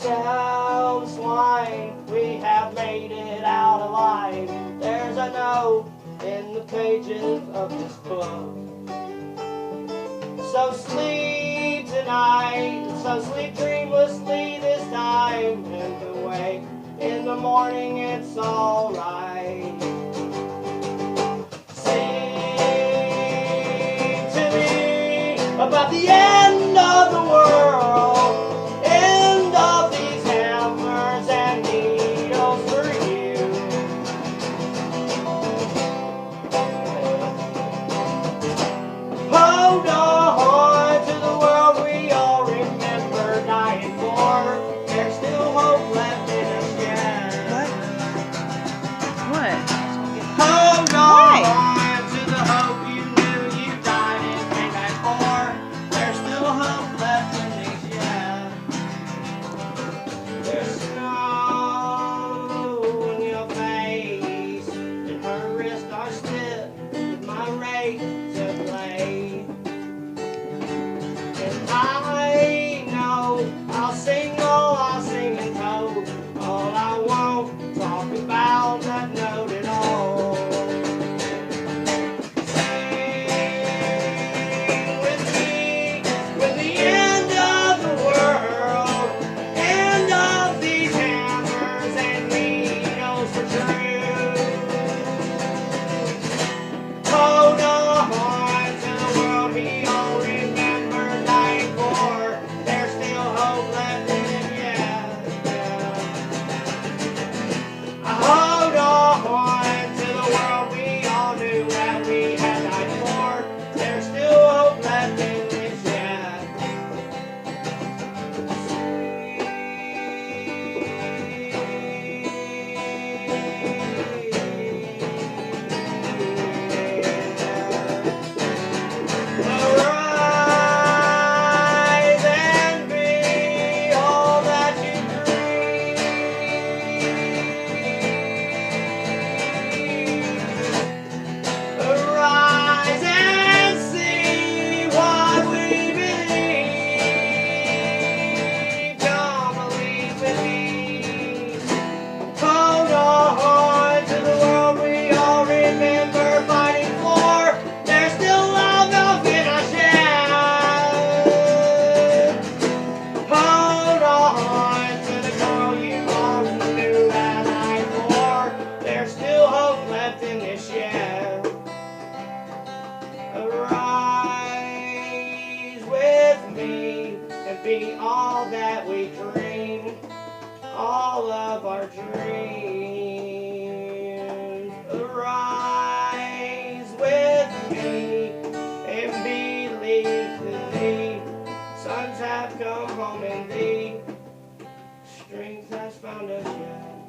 tell the swine we have made it out alive. There's a note in the pages of this book. So sleep tonight, so sleep dreamlessly this time, and awake in the morning, it's alright. Sing to me about the end of the world, end of these hammers and needles for you. Hold on to the world we all remember dying for. There's still hope left in us yet. What? Hold Why? on to the hope you knew you died and came back for. There's still hope left in these yet. There's snow in your face, and her wrists are stiff with my razor blade. And I know I'll sing and toad. All I won't talk about that note at all. Sing with me when the end of the world, end of these hammers and needles for true. Hold on to the world we all remember dying for. There's still hope left in it, yeah. Hold on to the world we all knew that we had died for. There's still hope left in this, yeah. Arise and be all that you dream. Arise and see what we believe. Come believe with me. Hold on to the world we all remember fighting for. There's still love enough in our share. Hold on to the girl you all knew that I for. There's still hope left in this year. Arise with me and be all that we dream, all of our dreams. Arise with me and believe in thee. Sons have come home in thee. Strength has found us yet.